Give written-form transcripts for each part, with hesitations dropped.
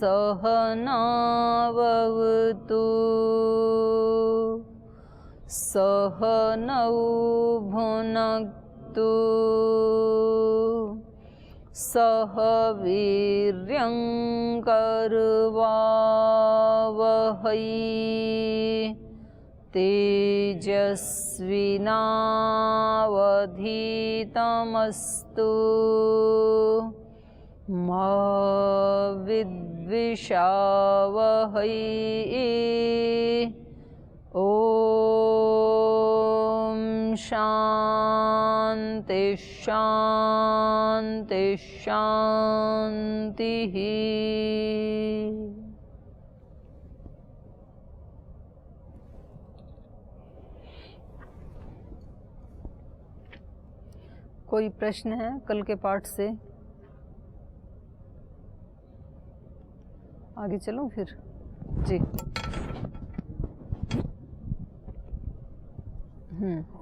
सहनावतु सहनौ भुनक्तु सह वीर्यं करवावहै तेजस्विनावधीतमस्तु मा विद्विषावहै। ओम शांति शांति शांति। कोई प्रश्न है कल के पाठ से? आगे चलूं फिर जी।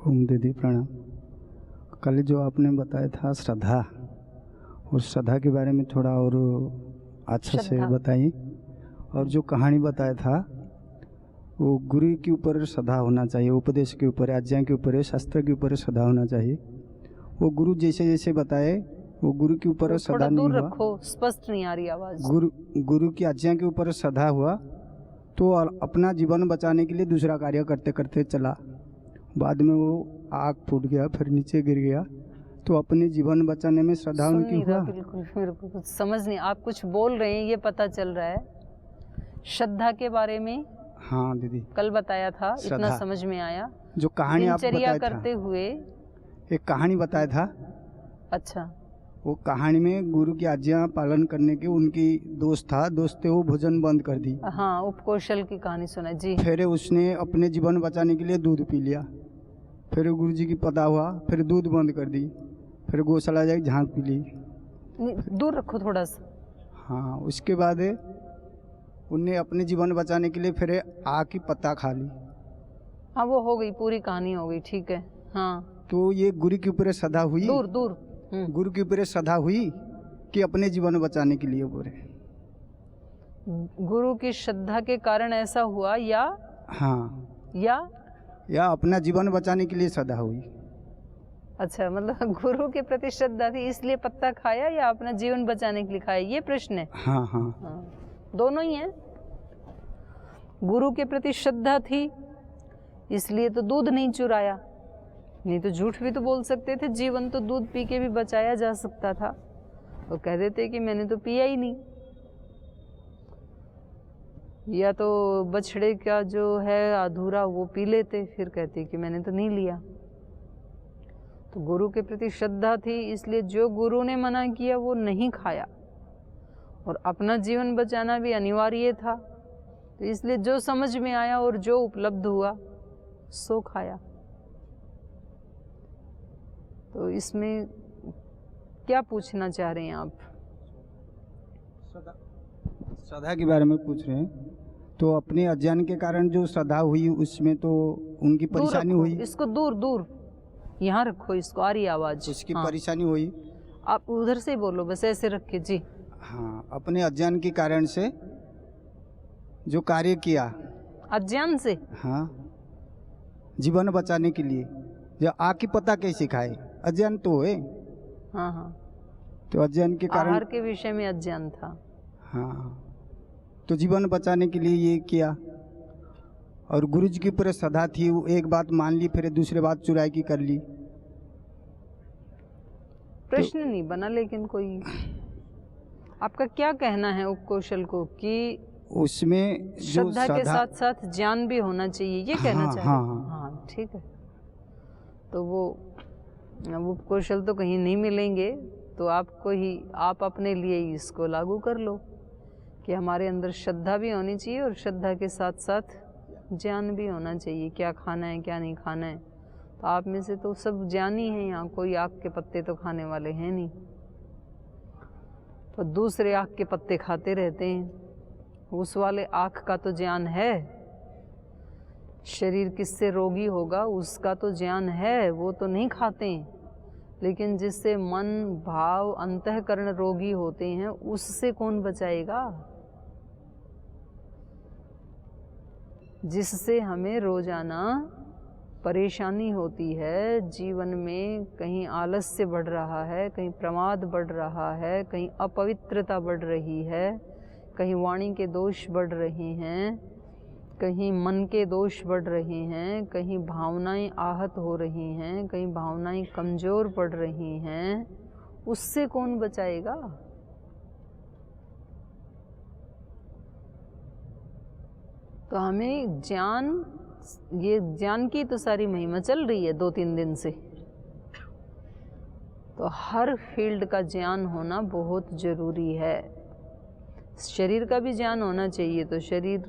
ओम दीदी प्रणाम। कल जो आपने बताया था श्रद्धा, उस श्रद्धा के बारे में थोड़ा और अच्छा से बताइए। और जो कहानी बताया था वो गुरु के ऊपर श्रद्धा होना चाहिए, उपदेश के ऊपर, आज्ञा के ऊपर, शास्त्र के ऊपर श्रद्धा होना चाहिए। वो गुरु जैसे जैसे बताए वो गुरु के ऊपर श्रद्धा नहीं हुआ। रखो, स्पष्ट नहीं आ रही आवाज। गुरु की आज्ञा के ऊपर श्रद्धा हुआ तो अपना जीवन बचाने के लिए दूसरा कार्य करते करते चला। बाद में वो आग फूट गया, फिर नीचे गिर गया, तो अपने जीवन बचाने में श्रद्धा उनकी हुआ। बिल्कुल मेरे को कुछ समझ नहीं, आप कुछ बोल रहे हैं ये पता चल रहा है। श्रद्धा के बारे में हाँ दीदी कल बताया था, इतना समझ में आया। जो कहानी आप बताया करते हुए एक कहानी बताया था। अच्छा, वो कहानी में गुरु की आज्ञा पालन करने के उनकी दोस्त थे, वो भोजन बंद कर दी। हाँ, उपकौशल की कहानी सुना जी। फिर उसने अपने जीवन बचाने के लिए दूध पी लिया। फिर गुरु जी की पता हुआ, फिर दूध बंद कर दी, फिर गौशाला जाके झांक पी ली। दूर रखो थोड़ा सा। हाँ, उसके बाद उनने अपने जीवन बचाने के लिए फिर आग की पत्ता खा ली। हाँ, वो हो गई, पूरी कहानी हो गई, ठीक है। हाँ, तो ये गुरु के ऊपर श्रद्धा हुई। दूर गुरु के ऊपर श्रद्धा हुई कि अपने जीवन बचाने के लिए बोले। गुरु की श्रद्धा के कारण ऐसा हुआ या? हाँ, या अपना जीवन बचाने के लिए श्रद्धा हुई। अच्छा, मतलब गुरु के प्रति श्रद्धा थी इसलिए पत्ता खाया या अपना जीवन बचाने के लिए खाया, ये प्रश्न है। हाँ, दोनों ही है। गुरु के प्रति श्रद्धा थी इसलिए तो दूध नहीं चुराया, नहीं तो झूठ भी तो बोल सकते थे। जीवन तो दूध पी के भी बचाया जा सकता था। वो कह देते कि मैंने तो पिया ही नहीं, या तो बछड़े का जो है अधूरा वो पी लेते, फिर कहते कि मैंने तो नहीं लिया। तो गुरु के प्रति श्रद्धा थी इसलिए जो गुरु ने मना किया वो नहीं खाया, और अपना जीवन बचाना भी अनिवार्य था, तो इसलिए जो समझ में आया और जो उपलब्ध हुआ सो खाया। तो इसमें क्या पूछना चाह रहे हैं आप? श्रद्धा के बारे में पूछ रहे हैं। तो अपने अज्ञान के कारण जो श्रद्धा हुई उसमें तो उनकी परेशानी हुई। इसको दूर यहाँ रखो, इसको आ रही आवाज। उसकी परेशानी हुई। आप उधर से बोलो, बस ऐसे रखे जी। हाँ, अपने अज्ञान के कारण से जो कार्य किया, अज्ञान से, हाँ, जीवन बचाने के लिए। जो आग की पत्ता कैसे खाए, अज्ञान तो है। हाँ, तो अज्ञान के कारण, आहार के विषय में अज्ञान था। हाँ, तो जीवन बचाने के लिए ये किया। और गुरु जी की ऊपर श्रद्धा थी, वो एक बात मान ली, फिर दूसरी बात चुराई की कर ली। प्रश्न तो नहीं बना, लेकिन कोई आपका क्या कहना है उपकौशल को कि उसमें श्रद्धा के साथ साथ ज्ञान भी होना चाहिए, ये कहना चाहिए? हाँ, ठीक है। तो वो उपकौशल तो कहीं नहीं मिलेंगे, तो आप अपने लिए ही इसको लागू कर लो कि हमारे अंदर श्रद्धा भी होनी चाहिए और श्रद्धा के साथ साथ ज्ञान भी होना चाहिए, क्या खाना है क्या नहीं खाना है। तो आप में से तो सब ज्ञानी हैं, यहाँ कोई आग के पत्ते तो खाने वाले हैं नहीं, तो दूसरे आग के पत्ते खाते रहते हैं। उस वाले आँख का तो ज्ञान है, शरीर किससे रोगी होगा उसका तो ज्ञान है, वो तो नहीं खाते हैं। लेकिन जिससे मन भाव अंतःकरण रोगी होते हैं उससे कौन बचाएगा? जिससे हमें रोजाना परेशानी होती है। जीवन में कहीं आलस्य बढ़ रहा है, कहीं प्रमाद बढ़ रहा है, कहीं अपवित्रता बढ़ रही है, कहीं वाणी के दोष बढ़ रहे हैं, कहीं मन के दोष बढ़ रहे हैं, कहीं भावनाएं आहत हो रही हैं, कहीं भावनाएं कमज़ोर पड़ रही हैं। उससे कौन बचाएगा? तो हमें ये ज्ञान की तो सारी महिमा चल रही है 2-3 दिन से। तो हर फील्ड का ज्ञान होना बहुत ज़रूरी है। शरीर का भी ज्ञान होना चाहिए, तो शरीर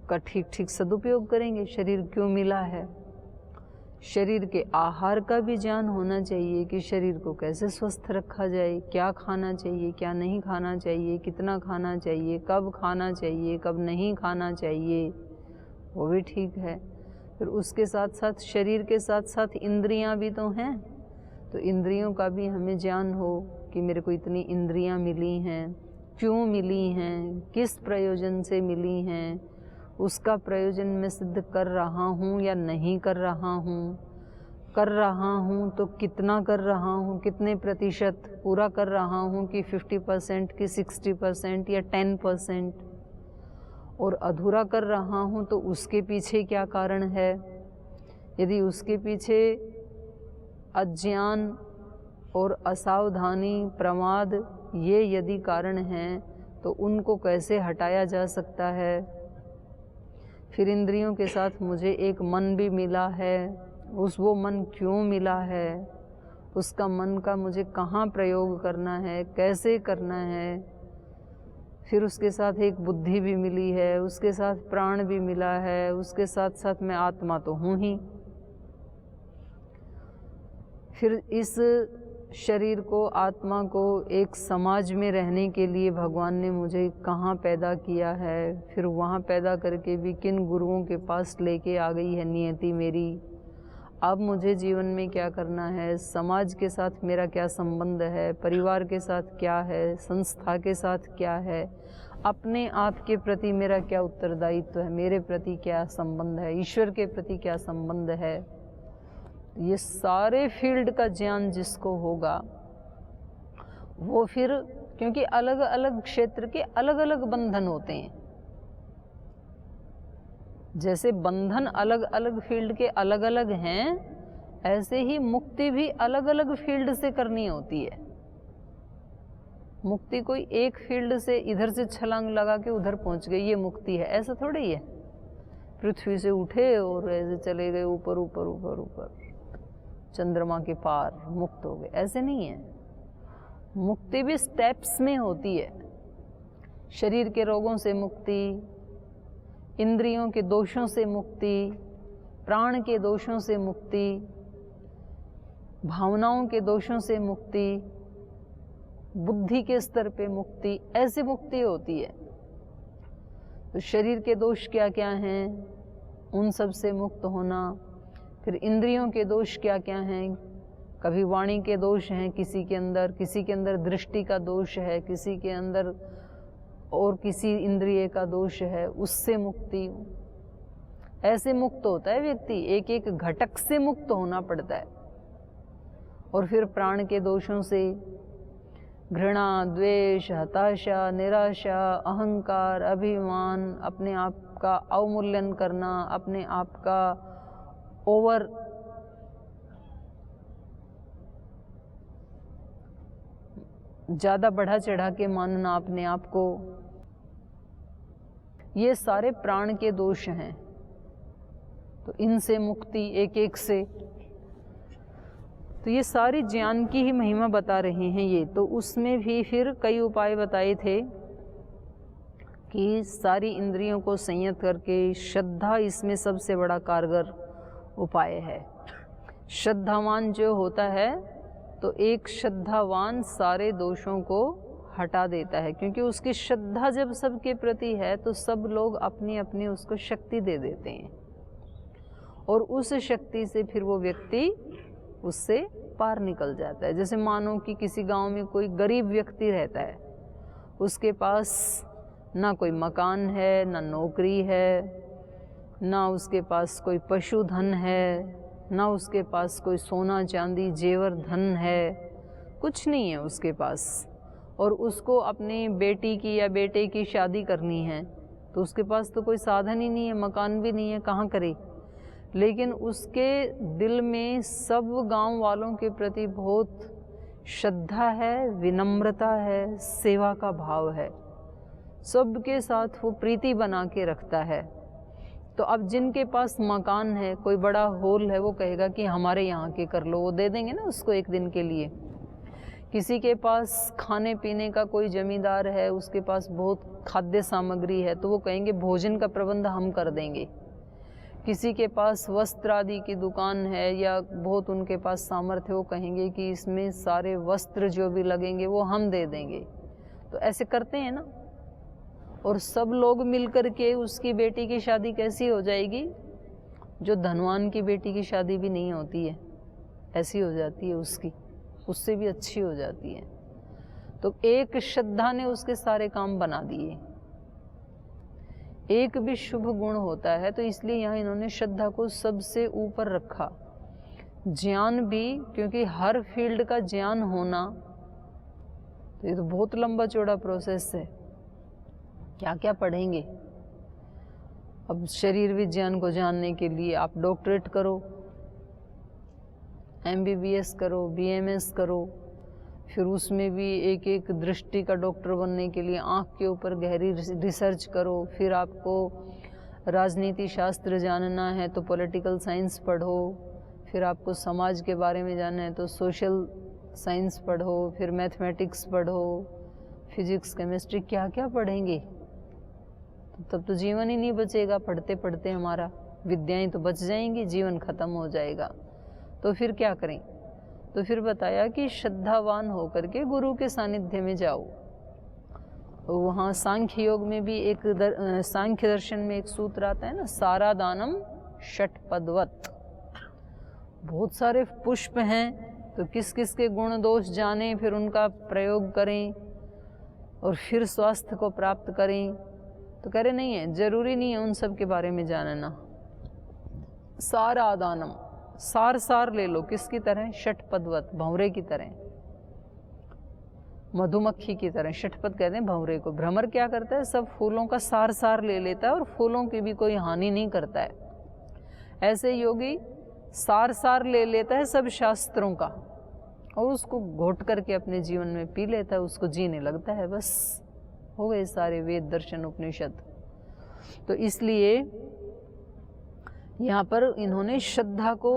का ठीक ठीक सदुपयोग करेंगे। शरीर क्यों मिला है? शरीर के आहार का भी ज्ञान होना चाहिए कि शरीर को कैसे स्वस्थ रखा जाए, क्या खाना चाहिए, क्या नहीं खाना चाहिए, कितना खाना चाहिए, कब खाना चाहिए, कब नहीं खाना चाहिए, वो भी ठीक है। फिर उसके साथ साथ शरीर के साथ साथ इंद्रियां भी तो हैं, तो इंद्रियों का भी हमें ज्ञान हो कि मेरे को इतनी इंद्रियां मिली हैं, क्यों मिली हैं, किस प्रयोजन से मिली हैं, उसका प्रयोजन मैं सिद्ध कर रहा हूँ या नहीं कर रहा हूँ, कर रहा हूँ तो कितना कर रहा हूँ, कितने प्रतिशत पूरा कर रहा हूँ कि 50% कि 60% या 10%, और अधूरा कर रहा हूँ तो उसके पीछे क्या कारण है। यदि उसके पीछे अज्ञान और असावधानी, प्रमाद, ये यदि कारण हैं तो उनको कैसे हटाया जा सकता है। फिर इंद्रियों के साथ मुझे एक मन भी मिला है, वो मन क्यों मिला है, उसका मन का मुझे कहाँ प्रयोग करना है, कैसे करना है। फिर उसके साथ एक बुद्धि भी मिली है, उसके साथ प्राण भी मिला है, उसके साथ साथ मैं आत्मा तो हूँ ही। फिर इस शरीर को, आत्मा को एक समाज में रहने के लिए भगवान ने मुझे कहाँ पैदा किया है, फिर वहाँ पैदा करके भी किन गुरुओं के पास लेके आ गई है नियति मेरी। अब मुझे जीवन में क्या करना है, समाज के साथ मेरा क्या संबंध है, परिवार के साथ क्या है, संस्था के साथ क्या है, अपने आप के प्रति मेरा क्या उत्तरदायित्व है, मेरे प्रति क्या संबंध है, ईश्वर के प्रति क्या संबंध है। ये सारे फील्ड का ज्ञान जिसको होगा वो फिर, क्योंकि अलग अलग क्षेत्र के अलग अलग बंधन होते हैं, जैसे बंधन अलग अलग फील्ड के अलग अलग हैं, ऐसे ही मुक्ति भी अलग अलग फील्ड से करनी होती है। मुक्ति कोई एक फील्ड से इधर से छलांग लगा के उधर पहुंच गई ये मुक्ति है, ऐसा थोड़ा ही है। पृथ्वी से उठे और ऐसे चले गए ऊपर ऊपर ऊपर ऊपर, चंद्रमा के पार मुक्त हो गए, ऐसे नहीं है। मुक्ति भी स्टेप्स में होती है। शरीर के रोगों से मुक्ति, इंद्रियों के दोषों से मुक्ति, प्राण के दोषों से मुक्ति, भावनाओं के दोषों से मुक्ति, बुद्धि के स्तर पे मुक्ति, ऐसे मुक्ति होती है। तो शरीर के दोष क्या क्या हैं, उन सब से मुक्त होना। फिर इंद्रियों के दोष क्या क्या हैं, कभी वाणी के दोष हैं किसी के अंदर दृष्टि का दोष है, किसी के अंदर और किसी इंद्रिय का दोष है, उससे मुक्ति। ऐसे मुक्त होता है व्यक्ति, एक एक घटक से मुक्त होना पड़ता है। और फिर प्राण के दोषों से घृणा, द्वेष, हताशा, निराशा, अहंकार, अभिमान, अपने आप का अवमूल्यन करना, अपने आप का ओवर ज़्यादा बढ़ा चढ़ा के मानना अपने आप को, ये सारे प्राण के दोष हैं। तो इनसे मुक्ति एक एक से, तो ये सारी ज्ञान की ही महिमा बता रहे हैं ये। तो उसमें भी फिर कई उपाय बताए थे कि सारी इंद्रियों को संयत करके, श्रद्धा इसमें सबसे बड़ा कारगर उपाय है। श्रद्धावान जो होता है तो एक श्रद्धावान सारे दोषों को हटा देता है, क्योंकि उसकी श्रद्धा जब सबके प्रति है तो सब लोग अपनी अपनी उसको शक्ति दे देते हैं, और उस शक्ति से फिर वो व्यक्ति उससे पार निकल जाता है। जैसे मानो कि किसी गांव में कोई गरीब व्यक्ति रहता है, उसके पास ना कोई मकान है, ना नौकरी है, ना उसके पास कोई पशुधन है, ना उसके पास कोई सोना चांदी जेवर धन है, कुछ नहीं है उसके पास। और उसको अपनी बेटी की या बेटे की शादी करनी है तो उसके पास तो कोई साधन ही नहीं है, मकान भी नहीं है, कहाँ करे। लेकिन उसके दिल में सब गांव वालों के प्रति बहुत श्रद्धा है, विनम्रता है, सेवा का भाव है, सबके साथ वो प्रीति बना के रखता है। तो अब जिनके पास मकान है, कोई बड़ा हॉल है, वो कहेगा कि हमारे यहाँ के कर लो, वो दे देंगे ना उसको एक दिन के लिए। किसी के पास खाने पीने का कोई जमींदार है, उसके पास बहुत खाद्य सामग्री है, तो वो कहेंगे भोजन का प्रबंध हम कर देंगे। किसी के पास वस्त्र आदि की दुकान है या बहुत उनके पास सामर्थ्य, वो कहेंगे कि इसमें सारे वस्त्र जो भी लगेंगे वो हम दे देंगे। तो ऐसे करते हैं ना। और सब लोग मिलकर के उसकी बेटी की शादी कैसी हो जाएगी? जो धनवान की बेटी की शादी भी नहीं होती है, ऐसी हो जाती है उसकी, उससे भी अच्छी हो जाती है। तो एक श्रद्धा ने उसके सारे काम बना दिए। एक भी शुभ गुण होता है, तो इसलिए यहाँ इन्होंने श्रद्धा को सबसे ऊपर रखा। ज्ञान भी, क्योंकि हर फील्ड का ज्ञान होना, तो ये तो बहुत लंबा चौड़ा प्रोसेस है। क्या क्या पढ़ेंगे? अब शरीर विज्ञान को जानने के लिए आप डॉक्टरेट करो, MBBS करो, BMS करो, फिर उसमें भी एक एक दृष्टि का डॉक्टर बनने के लिए आँख के ऊपर गहरी रिसर्च करो। फिर आपको राजनीति शास्त्र जानना है तो पॉलिटिकल साइंस पढ़ो, फिर आपको समाज के बारे में जानना है तो सोशल साइंस पढ़ो, फिर मैथमेटिक्स पढ़ो, फिजिक्स केमिस्ट्री, क्या क्या पढ़ेंगे। तो तब तो जीवन ही नहीं बचेगा, पढ़ते पढ़ते हमारा विद्याएं तो बच जाएंगी, जीवन खत्म हो जाएगा। तो फिर क्या करें? तो फिर बताया कि श्रद्धावान होकर के गुरु के सानिध्य में जाओ। तो वहाँ सांख्य योग में भी एक सांख्य दर्शन में एक सूत्र आता है ना, सारा दानम षटपदवत। बहुत सारे पुष्प हैं, तो किस किस के गुण दोष जानें, फिर उनका प्रयोग करें और फिर स्वास्थ्य को प्राप्त करें। तो कह रहे नहीं है, जरूरी नहीं है उन सब के बारे में जानना। सारा दानम, सार सार ले लो, किसकी तरह? षटपदवत, भंवरे की तरह, मधुमक्खी की तरह। षटपद कहते हैं भंवरे को। भ्रमर क्या करता है? सब फूलों का सार सार ले लेता है और फूलों की भी कोई हानि नहीं करता है। ऐसे योगी सार सार ले लेता है सब शास्त्रों का और उसको घोट करके अपने जीवन में पी लेता है, उसको जीने लगता है, बस हो गए सारे वेद दर्शन उपनिषद। तो इसलिए यहाँ पर इन्होंने श्रद्धा को,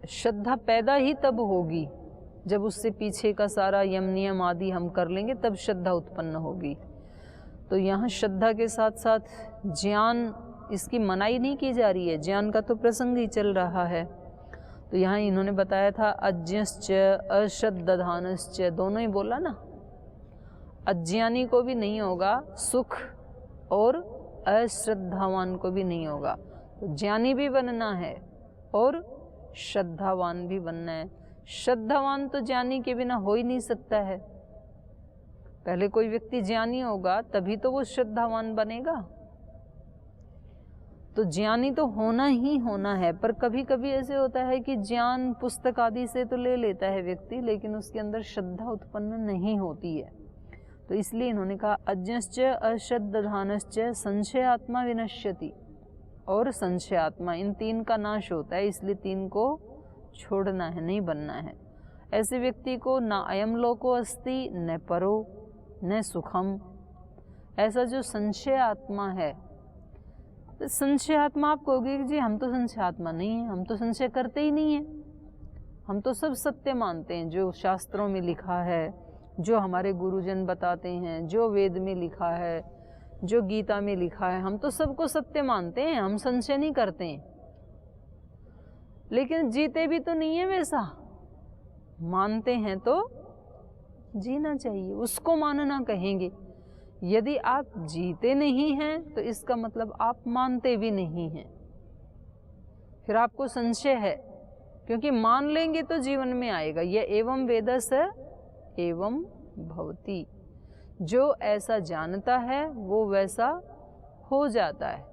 श्रद्धा पैदा ही तब होगी जब उससे पीछे का सारा यम नियम आदि हम कर लेंगे, तब श्रद्धा उत्पन्न होगी। तो यहाँ श्रद्धा के साथ साथ ज्ञान, इसकी मनाही नहीं की जा रही है, ज्ञान का तो प्रसंग ही चल रहा है। तो यहाँ इन्होंने बताया था अज्ञश्च अश्रद्धानश्च, दोनों ही बोला ना। अज्ञानी को भी नहीं होगा सुख और अश्रद्धावान को भी नहीं होगा। तो ज्ञानी भी बनना है और श्रद्धावान भी बनना है। श्रद्धावान तो ज्ञानी के बिना हो ही नहीं सकता है। पहले कोई व्यक्ति ज्ञानी होगा तभी तो वो श्रद्धावान बनेगा। तो ज्ञानी तो होना ही होना है। पर कभी कभी ऐसे होता है कि ज्ञान पुस्तक आदि से तो ले लेता है व्यक्ति, लेकिन उसके अंदर श्रद्धा उत्पन्न नहीं होती है। तो इसलिए इन्होंने कहा अज्ञश्च अश्रद्धानश्च संशयात्मा विनश्यति, और संशयात्मा, इन तीन का नाश होता है। इसलिए तीन को छोड़ना है, नहीं बनना है। ऐसे व्यक्ति को न अयम लोको अस्ति न परो न सुखम, ऐसा जो संशय आत्मा है। तो संशय आत्मा आप कहोगे कि जी हम तो संशय आत्मा नहीं है, हम तो संशय करते ही नहीं है, हम तो सब सत्य मानते हैं जो शास्त्रों में लिखा है, जो हमारे गुरुजन बताते हैं, जो वेद में लिखा है, जो गीता में लिखा है, हम तो सबको सत्य मानते हैं, हम संशय नहीं करते हैं। लेकिन जीते भी तो नहीं है वैसा। मानते हैं तो जीना चाहिए, उसको मानना कहेंगे। यदि आप जीते नहीं हैं तो इसका मतलब आप मानते भी नहीं हैं, फिर आपको संशय है। क्योंकि मान लेंगे तो जीवन में आएगा। यह एवं वेदस एवं भवति, जो ऐसा जानता है वो वैसा हो जाता है।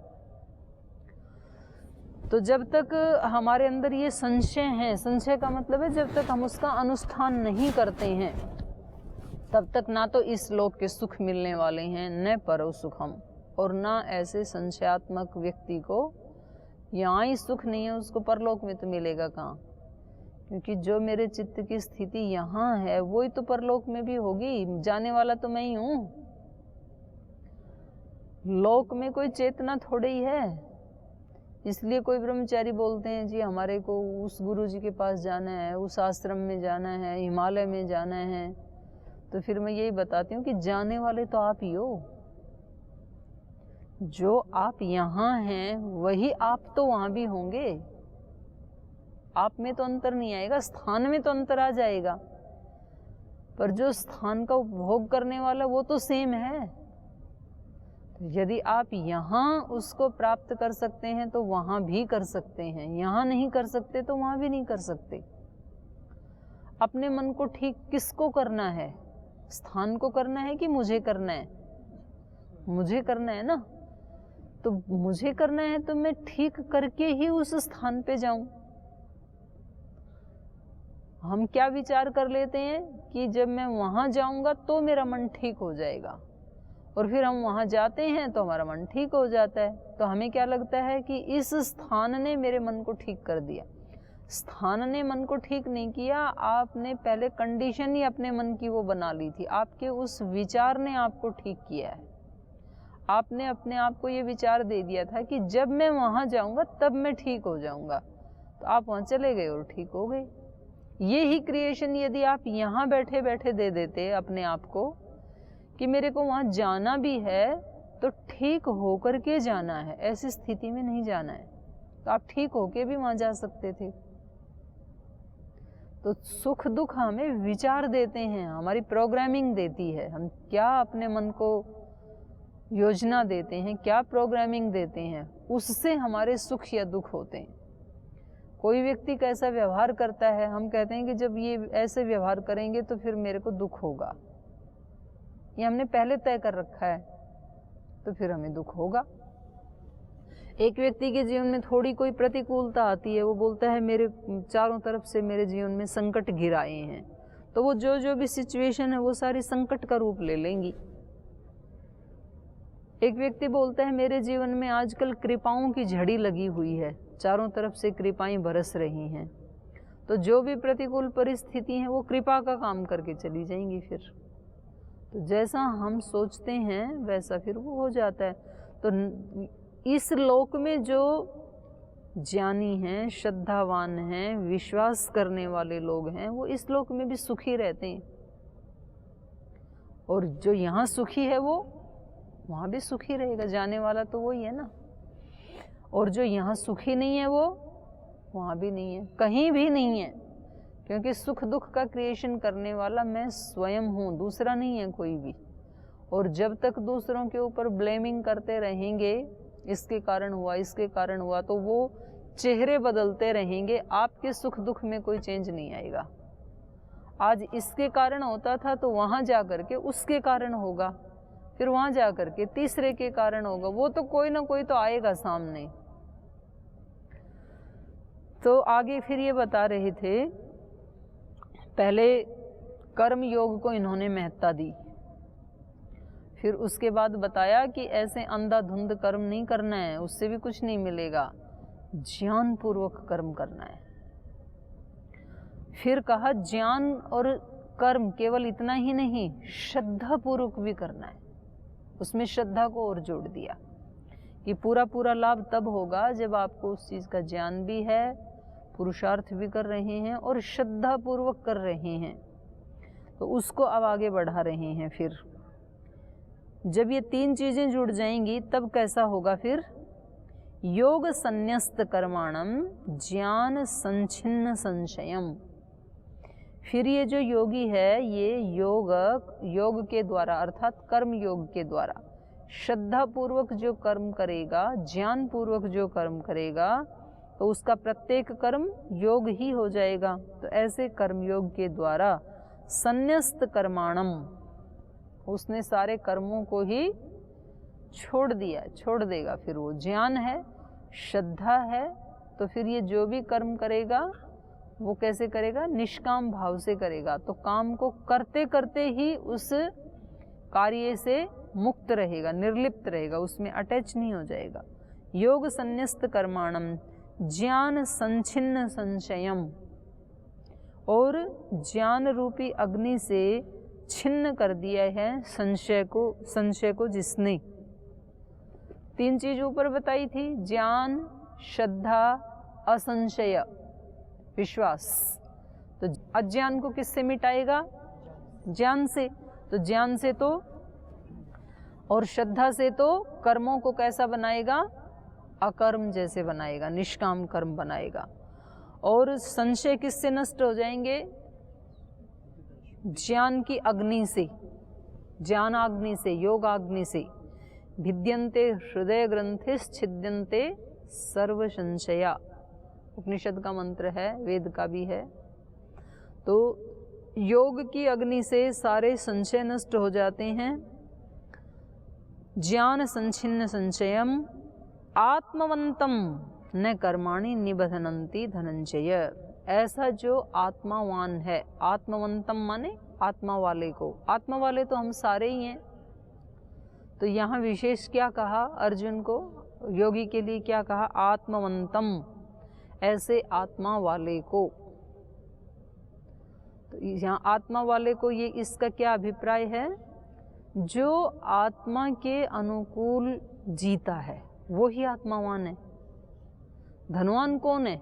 तो जब तक हमारे अंदर ये संशय है, संशय का मतलब है जब तक हम उसका अनुष्ठान नहीं करते हैं तब तक ना तो इस लोक के सुख मिलने वाले हैं, न परौ सुखम, और ना ऐसे संशयात्मक व्यक्ति को यहाँ ही सुख नहीं है उसको परलोक में तो मिलेगा कहाँ, क्योंकि जो मेरे चित्त की स्थिति यहाँ है वही तो परलोक में भी होगी। जाने वाला तो मैं ही हूँ, लोक में कोई चेतना थोड़ी ही है। इसलिए कोई ब्रह्मचारी बोलते हैं जी हमारे को उस गुरु जी के पास जाना है, उस आश्रम में जाना है, हिमालय में जाना है। तो फिर मैं यही बताती हूँ कि जाने वाले तो आप ही हो। जो आप यहाँ हैं वही आप तो वहाँ भी होंगे। आप में तो अंतर नहीं आएगा, स्थान में तो अंतर आ जाएगा, पर जो स्थान का उपभोग करने वाला वो तो सेम है। यदि आप यहाँ उसको प्राप्त कर सकते हैं तो वहाँ भी कर सकते हैं, यहाँ नहीं कर सकते तो वहाँ भी नहीं कर सकते। अपने मन को ठीक किसको करना है? स्थान को करना है कि मुझे करना है? मुझे करना है ना। तो मुझे करना है तो मैं ठीक करके ही उस स्थान पे जाऊं। हम क्या विचार कर लेते हैं कि जब मैं वहां जाऊंगा तो मेरा मन ठीक हो जाएगा, और फिर हम वहां जाते हैं तो हमारा मन ठीक हो जाता है। तो हमें क्या लगता है कि इस स्थान ने मेरे मन को ठीक कर दिया। स्थान ने मन को ठीक नहीं किया, आपने पहले कंडीशन ही अपने मन की वो बना ली थी। आपके उस विचार ने आपको ठीक किया है। आपने अपने आप को ये विचार दे दिया था कि जब मैं वहां जाऊंगा तब मैं ठीक हो जाऊंगा, तो आप वहां चले गए और ठीक हो गए। ये ही क्रिएशन यदि आप यहाँ बैठे बैठे दे देते अपने आप को कि मेरे को वहां जाना भी है तो ठीक होकर के जाना है, ऐसी स्थिति में नहीं जाना है, तो आप ठीक होके भी वहां जा सकते थे। तो सुख दुख हमें विचार देते हैं, हमारी प्रोग्रामिंग देती है। हम क्या अपने मन को योजना देते हैं, क्या प्रोग्रामिंग देते हैं, उससे हमारे सुख या दुख होते हैं। कोई व्यक्ति कैसा व्यवहार करता है, हम कहते हैं कि जब ये ऐसे व्यवहार करेंगे तो फिर मेरे को दुख होगा, ये हमने पहले तय कर रखा है, तो फिर हमें दुख होगा। एक व्यक्ति के जीवन में थोड़ी कोई प्रतिकूलता आती है, वो बोलता है मेरे चारों तरफ से मेरे जीवन में संकट घिराए हैं, तो वो जो भी सिचुएशन है वो सारी संकट का रूप ले लेंगी। एक व्यक्ति बोलता है मेरे जीवन में आजकल कृपाओं की झड़ी लगी हुई है, चारों तरफ से कृपाएं बरस रही हैं, तो जो भी प्रतिकूल परिस्थिति है वो कृपा का काम करके चली जाएंगी। फिर तो जैसा हम सोचते हैं वैसा फिर वो हो जाता है। तो इस लोक में जो ज्ञानी हैं, श्रद्धावान हैं, विश्वास करने वाले लोग हैं, वो इस लोक में भी सुखी रहते हैं, और जो यहाँ सुखी है वो वहाँ भी सुखी रहेगा। जाने वाला तो वही है ना, और जो यहाँ सुखी नहीं है वो वहाँ भी नहीं है, कहीं भी नहीं है, क्योंकि सुख दुख का क्रिएशन करने वाला मैं स्वयं हूँ, दूसरा नहीं है कोई भी। और जब तक दूसरों के ऊपर ब्लेमिंग करते रहेंगे, इसके कारण हुआ, इसके कारण हुआ, तो वो चेहरे बदलते रहेंगे, आपके सुख दुख में कोई चेंज नहीं आएगा। आज इसके कारण होता था तो वहाँ जा करके उसके कारण होगा, फिर वहाँ जा करके तीसरे के कारण होगा, वो तो कोई ना कोई तो आएगा सामने। तो आगे फिर ये बता रहे थे, पहले कर्म योग को इन्होंने महत्ता दी, फिर उसके बाद बताया कि ऐसे अंधाधुंध कर्म नहीं करना है, उससे भी कुछ नहीं मिलेगा, ज्ञान पूर्वक कर्म करना है। फिर कहा ज्ञान और कर्म केवल इतना ही नहीं, श्रद्धा पूर्वक भी करना है। उसमें श्रद्धा को और जोड़ दिया कि पूरा पूरा लाभ तब होगा जब आपको उस चीज़ का ज्ञान भी है, पुरुषार्थ भी कर रहे हैं और श्रद्धा पूर्वक कर रहे हैं, तो उसको अब आगे बढ़ा रहे हैं। फिर जब ये तीन चीज़ें जुड़ जाएंगी तब कैसा होगा फिर? योग संन्यस्त कर्माणम ज्ञान संचिन्न संशयम। फिर ये जो योगी है ये योग के द्वारा अर्थात कर्म योग के द्वारा श्रद्धा पूर्वक जो कर्म करेगा, ज्ञान पूर्वक जो कर्म करेगा, तो उसका प्रत्येक कर्म योग ही हो जाएगा। तो ऐसे कर्म योग के द्वारा संन्यस्त कर्माणम उसने सारे कर्मों को ही छोड़ दिया, छोड़ देगा। फिर वो ज्ञान है, श्रद्धा है, तो फिर ये जो भी कर्म करेगा वो कैसे करेगा? निष्काम भाव से करेगा। तो काम को करते करते ही उस कार्य से मुक्त रहेगा, निर्लिप्त रहेगा, उसमें अटैच नहीं हो जाएगा। योग संन्यस्त कर्माणम ज्ञान संचिन्न संशयम, और ज्ञान रूपी अग्नि से छिन्न कर दिया है संशय को जिसने। 3 चीज ऊपर बताई थी, ज्ञान, श्रद्धा, असंशय, विश्वास। तो अज्ञान को किससे मिटाएगा? ज्ञान से। तो ज्ञान से तो और श्रद्धा से तो कर्मों को कैसा बनाएगा? अकर्म जैसे बनाएगा, निष्काम कर्म बनाएगा। और संशय किससे नष्ट हो जाएंगे? ज्ञान की अग्नि से, ज्ञानाग्नि से, योगाग्नि से। भिद्यन्ते हृदय ग्रंथिस छिद्यन्ते सर्व संशया, उपनिषद का मंत्र है, वेद का भी है। तो योग की अग्नि से सारे संशय नष्ट हो जाते हैं। ज्ञान संचिन्न संशयम आत्मवंतम न कर्माणि निबधनन्ति धनंजय। ऐसा जो आत्मावान है, आत्मवंतम माने आत्मा वाले को। आत्मा वाले तो हम सारे ही हैं। तो यहाँ विशेष क्या कहा अर्जुन को? योगी के लिए क्या कहा? आत्मवंतम, ऐसे आत्मा वाले को। तो यहाँ आत्मा वाले को, ये इसका क्या अभिप्राय है? जो आत्मा के अनुकूल जीता है वो ही आत्मावान है। धनवान कौन है?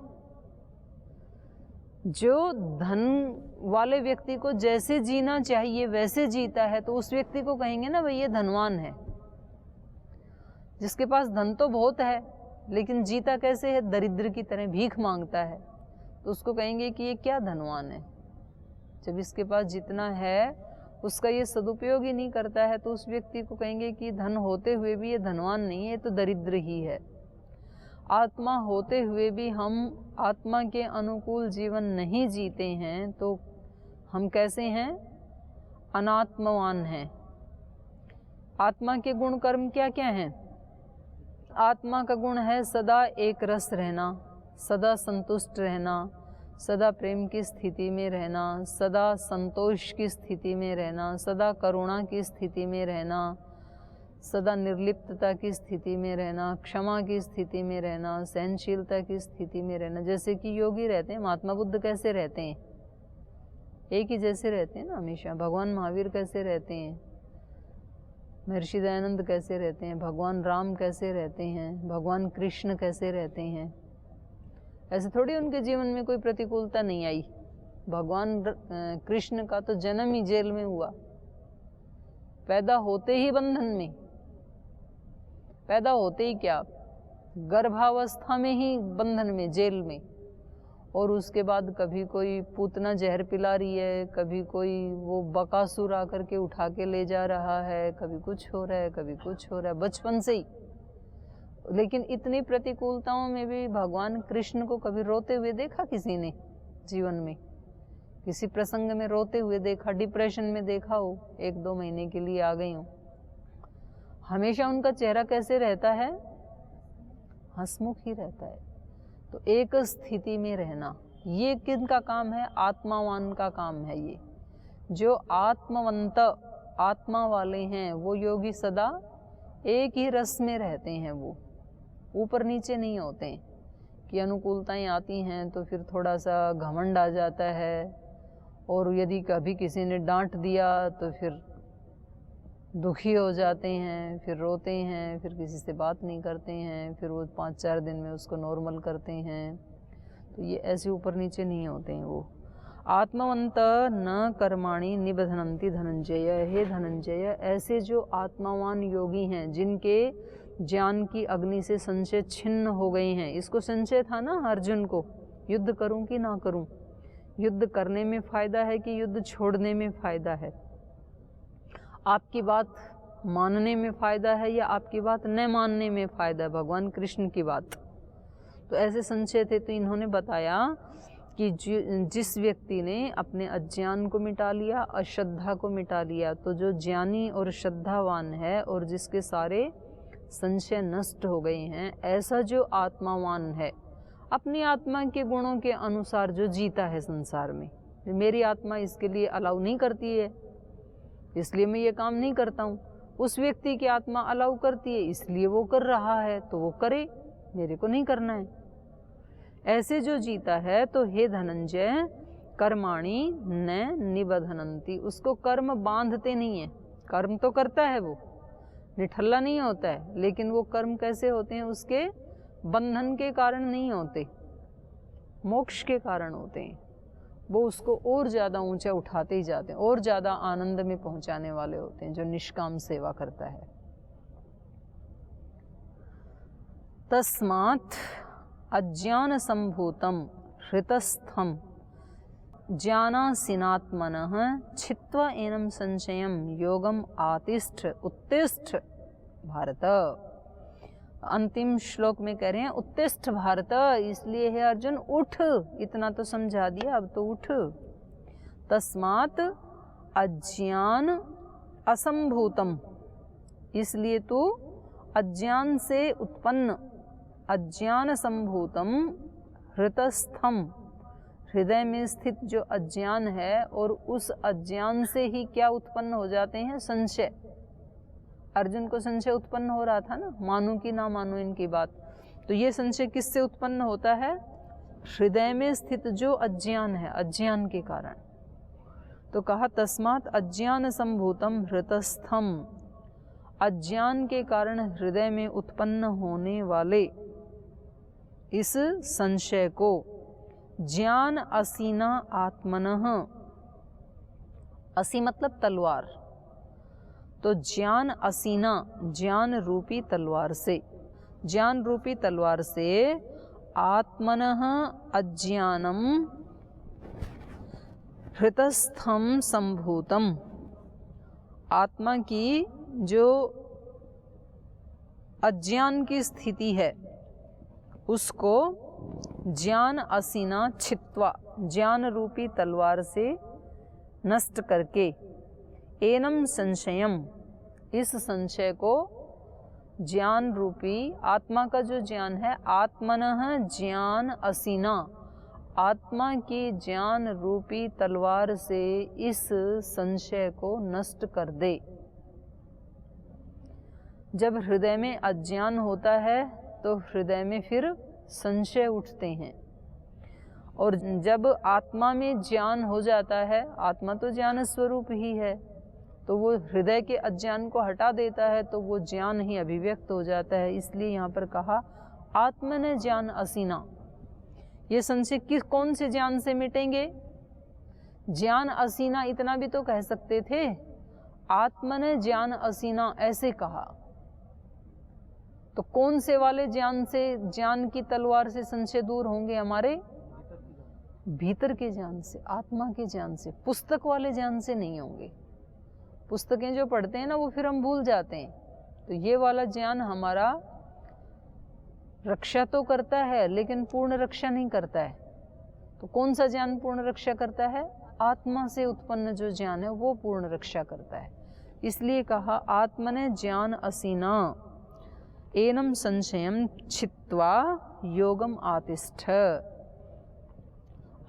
जो धन वाले व्यक्ति को जैसे जीना चाहिए वैसे जीता है, तो उस व्यक्ति को कहेंगे ना भाई ये धनवान है। जिसके पास धन तो बहुत है लेकिन जीता कैसे है? दरिद्र की तरह भीख मांगता है, तो उसको कहेंगे कि ये क्या धनवान है। जब इसके पास जितना है उसका ये सदुपयोग ही नहीं करता है, तो उस व्यक्ति को कहेंगे कि धन होते हुए भी ये धनवान नहीं है, तो दरिद्र ही है। आत्मा होते हुए भी हम आत्मा के अनुकूल जीवन नहीं जीते हैं, तो हम कैसे हैं? अनात्मवान हैं। आत्मा के गुण कर्म क्या क्या हैं? आत्मा का गुण है सदा एक रस रहना, सदा संतुष्ट रहना, सदा प्रेम की स्थिति में रहना, सदा संतोष की स्थिति में रहना, सदा करुणा की स्थिति में रहना, सदा निर्लिप्तता की स्थिति में रहना, क्षमा की स्थिति में रहना, सहनशीलता की स्थिति में रहना। जैसे कि योगी रहते हैं, महात्मा बुद्ध कैसे रहते हैं? एक ही जैसे रहते हैं ना हमेशा। भगवान महावीर कैसे रहते हैं? महर्षि दयानंद कैसे रहते हैं? भगवान राम कैसे रहते हैं? भगवान कृष्ण कैसे रहते हैं? ऐसे थोड़ी उनके जीवन में कोई प्रतिकूलता नहीं आई। भगवान कृष्ण का तो जन्म ही जेल में हुआ, पैदा होते ही बंधन में, पैदा होते ही क्या, गर्भावस्था में ही बंधन में, जेल में। और उसके बाद कभी कोई पूतना जहर पिला रही है, कभी कोई वो बकासुर आकर के उठा के ले जा रहा है, कभी कुछ हो रहा है, कभी कुछ हो रहा है, बचपन से ही। लेकिन इतनी प्रतिकूलताओं में भी भगवान कृष्ण को कभी रोते हुए देखा किसी ने? जीवन में किसी प्रसंग में रोते हुए देखा? डिप्रेशन में देखा हो, 1-2 महीने के लिए आ गई हो? हमेशा उनका चेहरा कैसे रहता है? हंसमुख ही रहता है। तो एक स्थिति में रहना, ये किनका काम है? आत्मावान का काम है। ये जो आत्मवंत, आत्मा वाले हैं, वो योगी सदा एक ही रस में रहते हैं। वो ऊपर नीचे नहीं होते कि अनुकूलताएं आती हैं तो फिर थोड़ा सा घमंड आ जाता है, और यदि कभी किसी ने डांट दिया तो फिर दुखी हो जाते हैं, फिर रोते हैं, फिर किसी से बात नहीं करते हैं, फिर वो 5-4 दिन में उसको नॉर्मल करते हैं। तो ये ऐसे ऊपर नीचे नहीं होते हैं। वो आत्मवंत न कर्माणि निबधनन्ति धनंजय। हे धनंजय, ऐसे जो आत्मावान योगी हैं, जिनके ज्ञान की अग्नि से संशय छिन्न हो गए हैं। इसको संशय था ना अर्जुन को, युद्ध करूं कि ना करूं, युद्ध करने में फायदा है कि युद्ध छोड़ने में फायदा है, आपकी बात मानने में फायदा है या आपकी बात न मानने में फायदा है, भगवान कृष्ण की बात। तो ऐसे संशय थे। तो इन्होंने बताया कि जिस व्यक्ति ने अपने अज्ञान को मिटा लिया, अश्रद्धा को मिटा लिया, तो जो ज्ञानी और श्रद्धावान है और जिसके सारे संशय नष्ट हो गए हैं, ऐसा जो आत्मावान है, अपनी आत्मा के गुणों के अनुसार जो जीता है संसार में, मेरी आत्मा इसके लिए अलाउ नहीं करती है इसलिए मैं ये काम नहीं करता हूँ, उस व्यक्ति की आत्मा अलाउ करती है इसलिए वो कर रहा है, तो वो करे, मेरे को नहीं करना है। ऐसे जो जीता है, तो हे धनंजय कर्माणि न निबधनंती, उसको कर्म बांधते नहीं है। कर्म तो करता है, वो निठल्ला नहीं होता है, लेकिन वो कर्म कैसे होते हैं, उसके बंधन के कारण नहीं होते, मोक्ष के कारण होते हैं। वो उसको और ज़्यादा ऊंचा उठाते ही जाते हैं, और ज़्यादा आनंद में पहुंचाने वाले होते हैं जो निष्काम सेवा करता है। तस्मात् अज्ञान संभूतम हृतस्थम ज्ञानासीनात्मनः छित्त्वा एनं संशयं योगम आतिष्ठ उत्तिष्ठ भारत। अंतिम श्लोक में कह रहे हैं उत्तिष्ठ भारत, इसलिए है अर्जुन उठ, इतना तो समझा दिया, अब तो उठ। तस्मात् अज्ञान असंभूतम, इसलिए तू अज्ञान से उत्पन्न, अज्ञान संभूतम हृतस्थम, हृदय में स्थित जो अज्ञान है, और उस अज्ञान से ही क्या उत्पन्न हो जाते हैं, संशय। अर्जुन को संशय उत्पन्न हो रहा था ना, मानो कि ना मानो इनकी बात, तो ये संशय किससे उत्पन्न होता है, हृदय में स्थित जो अज्ञान है, अज्ञान के कारण। तो कहा तस्मात् अज्ञान संभूतम हृतस्थम, अज्ञान के कारण हृदय में उत्पन्न होने वाले इस संशय को ज्ञान असीना आत्मनः, असी मतलब तलवार, तो ज्ञान असीना, ज्ञान रूपी तलवार से, ज्ञान रूपी तलवार से आत्मनः अज्ञानम हृतस्थम संभूतम, आत्मा की जो अज्ञान की स्थिति है उसको ज्ञान असीना छित्त्वा, ज्ञान रूपी तलवार से नष्ट करके, एनम संशयम, इस संशय को ज्ञान रूपी, आत्मा का जो ज्ञान है, आत्मनः ज्ञान असीना, आत्मा की ज्ञान रूपी तलवार से इस संशय को नष्ट कर दे। जब हृदय में अज्ञान होता है तो हृदय में फिर संशय उठते हैं, और जब आत्मा में ज्ञान हो जाता है, आत्मा तो ज्ञान स्वरूप ही है, तो वो हृदय के अज्ञान को हटा देता है, तो वो ज्ञान ही अभिव्यक्त हो जाता है। इसलिए यहाँ पर कहा आत्मन ज्ञान असीना, ये संशय किस कौन से ज्ञान से मिटेंगे, ज्ञान असीना, इतना भी तो कह सकते थे, आत्मन ज्ञान असीना ऐसे कहा, तो कौन से वाले ज्ञान से, ज्ञान की तलवार से संशय दूर होंगे, हमारे भीतर के ज्ञान से, आत्मा के ज्ञान से, पुस्तक वाले ज्ञान से नहीं होंगे। पुस्तकें जो पढ़ते हैं ना, वो फिर हम भूल जाते हैं, तो ये वाला ज्ञान हमारा रक्षा तो करता है लेकिन पूर्ण रक्षा नहीं करता है। तो कौन सा ज्ञान पूर्ण रक्षा करता है, आत्मा से उत्पन्न जो ज्ञान है वो पूर्ण रक्षा करता है। इसलिए कहा आत्मने ज्ञान असीना एनम संशयम छित्त्वा योगम आतिष्ठ,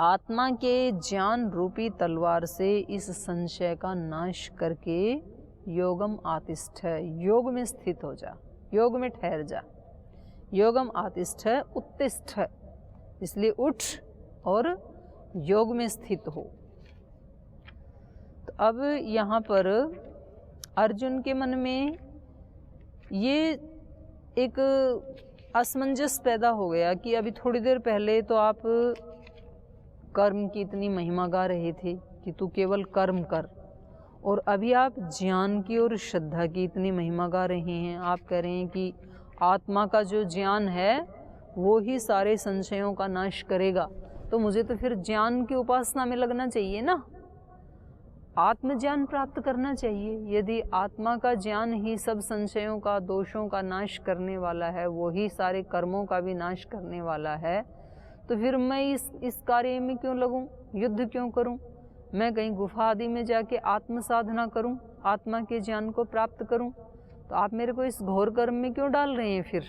आत्मा के ज्ञान रूपी तलवार से इस संशय का नाश करके योगम आतिष्ठ, योग में स्थित हो जा, योग में ठहर जा। योगम आतिष्ठ उत्तिष्ठ, इसलिए उठ और योग में स्थित हो। तो अब यहाँ पर अर्जुन के मन में ये एक असमंजस पैदा हो गया कि अभी थोड़ी देर पहले तो आप कर्म की इतनी महिमा गा रहे थे कि तू केवल कर्म कर, और अभी आप ज्ञान की और श्रद्धा की इतनी महिमा गा रहे हैं। आप कह रहे हैं कि आत्मा का जो ज्ञान है वो ही सारे संशयों का नाश करेगा, तो मुझे तो फिर ज्ञान की उपासना में लगना चाहिए ना, आत्मज्ञान प्राप्त करना चाहिए। यदि आत्मा का ज्ञान ही सब संशयों का, दोषों का नाश करने वाला है, वो ही सारे कर्मों का भी नाश करने वाला है, तो फिर मैं इस कार्य में क्यों लगूं, युद्ध क्यों करूं, मैं कहीं गुफा आदि में जाके आत्म साधना करूं, आत्मा के ज्ञान को प्राप्त करूं। तो आप मेरे को इस घोर कर्म में क्यों डाल रहे हैं फिर?